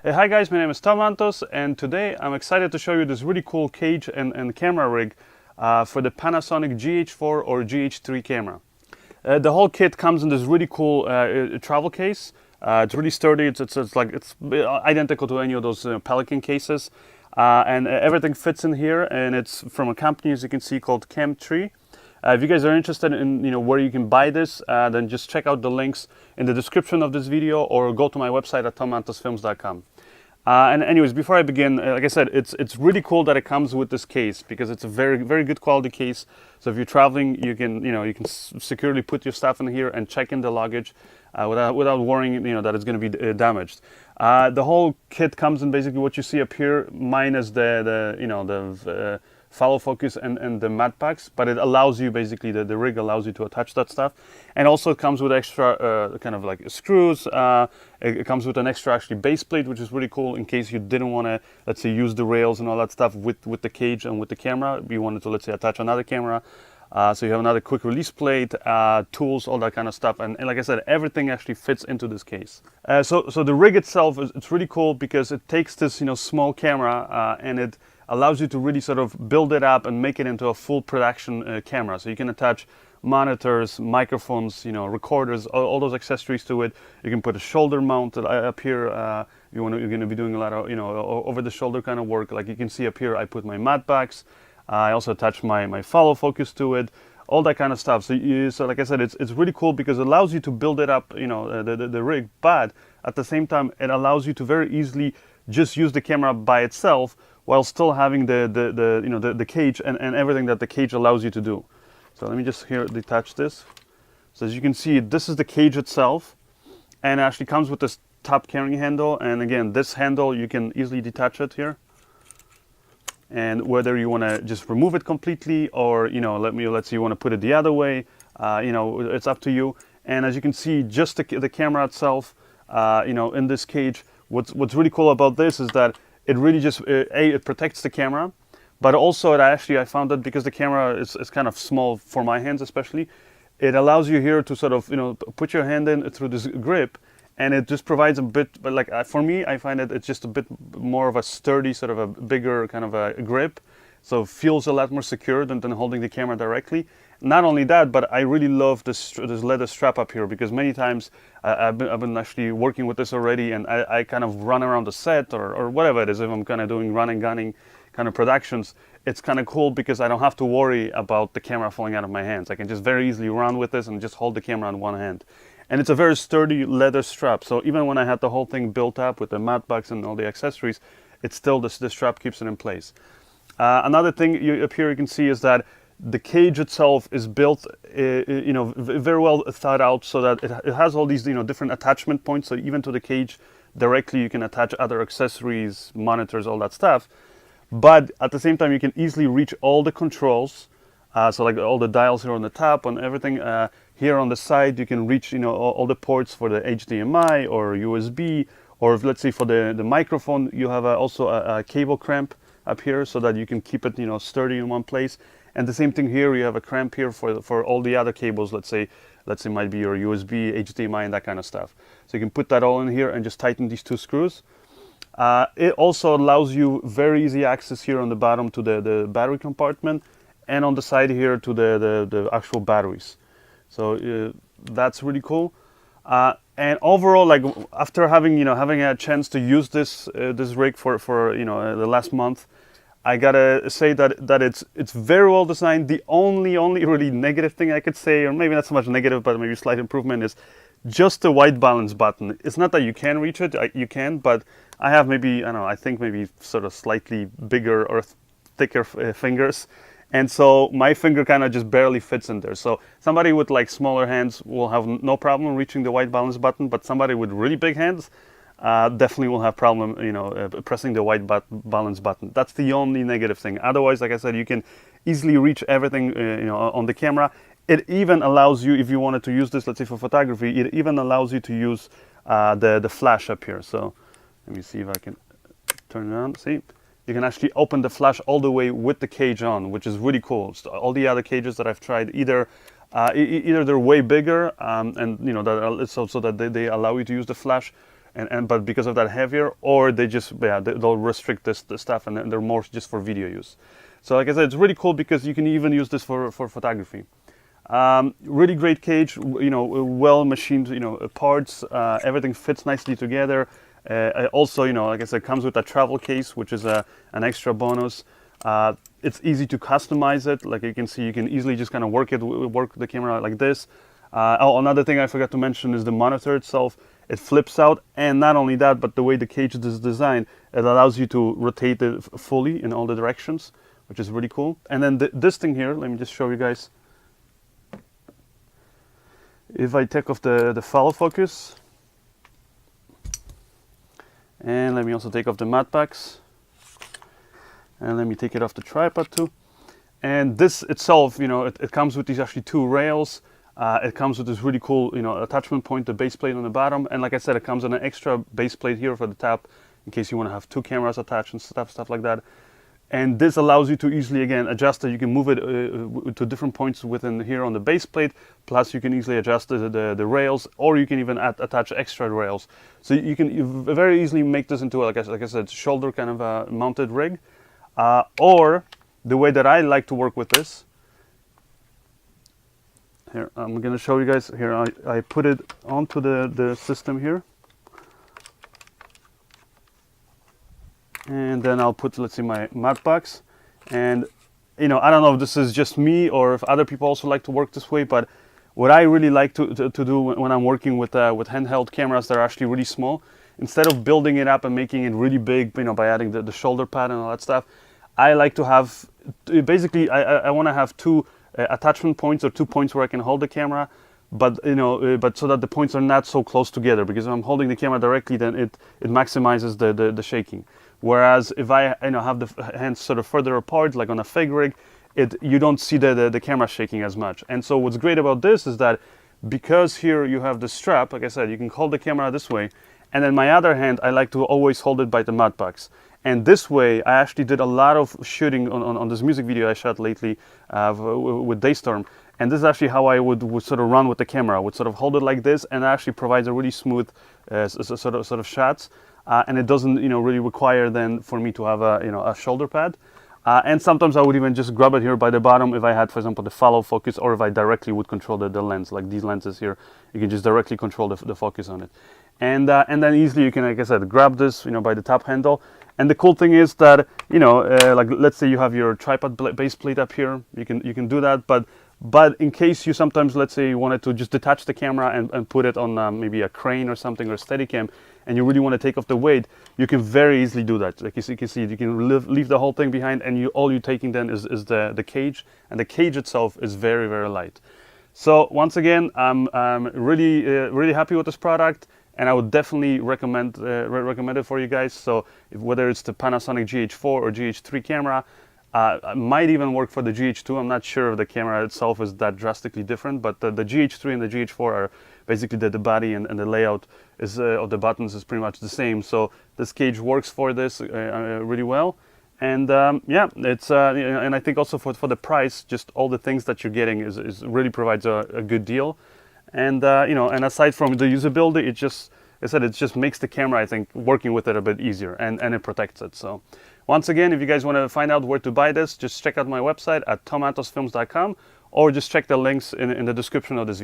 Hey, hi guys, my name is Tom Mantos, and today I'm excited to show you this really cool cage and camera rig for the Panasonic GH4 or GH3 camera. The whole kit comes in this really cool travel case. It's really sturdy. It's identical to any of those Pelican cases, and everything fits in here. And it's from a company, as you can see, called CAMTREE. If you guys are interested in where you can buy this, then just check out the links in the description of this video or go to my website at tommantosfilms.com. And anyways, before I begin, like I said, it's really cool that it comes with this case because it's a very good quality case. So if you're traveling, you can securely put your stuff in here and check in the luggage without worrying that it's going to be damaged. The whole kit comes in basically what you see up here, minus the follow focus and the mat packs, but it allows you basically, the rig allows you to attach that stuff. And also it comes with extra kind of like screws. It comes with an extra actually base plate, which is really cool in case you didn't want to, let's say, use the rails and all that stuff with the cage and with the camera. You wanted to, let's say, attach another camera. So you have another quick release plate, tools, all that kind of stuff. And like I said, everything actually fits into this case. So the rig itself, it's really cool because it takes this small camera and it allows you to really sort of build it up and make it into a full production camera. So you can attach monitors, microphones, recorders, all those accessories to it. You can put a shoulder mount up here. You're going to be doing a lot of over the shoulder kind of work. Like you can see up here, I put my mat backs. I also attach my follow focus to it, all that kind of stuff. So like I said, it's really cool because it allows you to build it up, the rig, but at the same time, it allows you to very easily just use the camera by itself while still having the cage and everything that the cage allows you to do. So let me just here detach this. So as you can see, this is the cage itself, and it actually comes with this top carrying handle. And again, this handle, you can easily detach it here. And whether you want to just remove it completely or, let's say you want to put it the other way, it's up to you. And as you can see, just the camera itself, in this cage, what's really cool about this is that it really just, it protects the camera, but also I found that because the camera is kind of small for my hands especially, it allows you here to sort of, put your hand in through this grip, and it just provides a bit, but like for me, I find it's just a bit more of a sturdy, sort of a bigger kind of a grip. So it feels a lot more secure than holding the camera directly. Not only that, but I really love this leather strap up here because many times I've been actually working with this already, and I kind of run around the set or whatever it is. If I'm kind of doing run and gunning kind of productions, it's kind of cool because I don't have to worry about the camera falling out of my hands. I can just very easily run with this and just hold the camera in one hand. And it's a very sturdy leather strap. So even when I had the whole thing built up with the mat backs and all the accessories, it's still the strap keeps it in place. Another thing up here you can see is that the cage itself is built, very well thought out, so that it has all these, different attachment points. So even to the cage directly, you can attach other accessories, monitors, all that stuff. But at the same time, you can easily reach all the controls. So like all the dials here on the top and everything. Here on the side, you can reach, all the ports for the HDMI or USB, or if, let's say for the microphone, you have also a cable clamp up here so that you can keep it, sturdy in one place. And the same thing here, you have a clamp here for all the other cables, let's say might be your USB, HDMI, and that kind of stuff. So you can put that all in here and just tighten these two screws. It also allows you very easy access here on the bottom to the battery compartment, and on the side here to the actual batteries. So that's really cool. And overall, like after having a chance to use this rig for the last month, I gotta say that it's very well designed. The only really negative thing I could say, or maybe not so much negative, but maybe slight improvement, is just the white balance button. It's not that you can reach it, you can, but I have maybe, I think maybe sort of slightly bigger or thicker fingers. And so my finger kind of just barely fits in there. So somebody with like smaller hands will have no problem reaching the white balance button, but somebody with really big hands definitely will have problem, pressing the white balance button. That's the only negative thing. Otherwise, like I said, you can easily reach everything, on the camera. It even allows you, if you wanted to use this, let's say for photography, it even allows you to use the flash up here. So let me see if I can turn it on. See? You can actually open the flash all the way with the cage on, which is really cool. So all the other cages that I've tried, either they're way bigger, and that so that they allow you to use the flash, but because of that heavier, or they just they'll restrict the stuff and they're more just for video use. So like I said, it's really cool because you can even use this for photography. Really great cage, well machined, parts, everything fits nicely together. Also, like I said, comes with a travel case, which is an extra bonus. It's easy to customize it. Like you can see, you can easily just kind of work the camera like this. Another thing I forgot to mention is the monitor itself. It flips out, and not only that, but the way the cage is designed, it allows you to rotate it fully in all the directions, which is really cool. And then this thing here, let me just show you guys. If I take off the follow focus, and let me also take off the matte packs, and let me take it off the tripod too. And this itself, it comes with these actually 2 rails. It comes with this really cool, attachment point, the base plate on the bottom. And like I said, it comes on an extra base plate here for the top, in case you want to have 2 cameras attached and stuff like that. And this allows you to easily, again, adjust it. You can move it to different points within here on the base plate. Plus, you can easily adjust the rails, or you can even attach extra rails. So you can very easily make this into, like I said, shoulder kind of a mounted rig. Or the way that I like to work with this, here, I'm going to show you guys. Here, I put it onto the system here. And then I'll put, let's see, my matte box. And, I don't know if this is just me or if other people also like to work this way, but what I really like to do when I'm working with handheld cameras that are actually really small, instead of building it up and making it really big, by adding the shoulder pad and all that stuff, I like to have, basically, I want to have 2 attachment points, or 2 points where I can hold the camera, but but so that the points are not so close together, because if I'm holding the camera directly, then it maximizes the shaking. Whereas if I have the hands sort of further apart, like on a fig rig, you don't see the camera shaking as much. And so what's great about this is that because here you have the strap, like I said, you can hold the camera this way, and then my other hand, I like to always hold it by the matte box. And this way, I actually did a lot of shooting on this music video I shot lately with Daystorm. And this is actually how I would sort of run with the camera. I would sort of hold it like this, and it actually provides a really smooth sort of shots. And it doesn't, really require then for me to have a shoulder pad. And sometimes I would even just grab it here by the bottom if I had, for example, the follow focus, or if I directly would control the lens, like these lenses here. You can just directly control the focus on it. And then easily you can, like I said, grab this, by the top handle. And the cool thing is that, like let's say you have your tripod base plate up here, you can do that. But in case you sometimes, let's say you wanted to just detach the camera and put it on maybe a crane or something, or a Steadicam, and you really want to take off the weight, you can very easily do that. Like you can see, you can leave the whole thing behind, and all you're taking then is the cage, and the cage itself is very, very light. So once again, I'm really really happy with this product, and I would definitely recommend it for you guys. So whether it's the Panasonic GH4 or GH3 camera, might even work for the GH2. I'm not sure if the camera itself is that drastically different, but the GH3 and the GH4 are basically the body and the layout of the buttons is pretty much the same. So this cage works for this really well. And yeah, it's and I think also for the price, just all the things that you're getting is really provides a good deal. And and aside from the usability, it just makes the camera, I think, working with it a bit easier, and it protects it. So once again, if you guys want to find out where to buy this, just check out my website at tomatosfilms.com, or just check the links in the description of this video.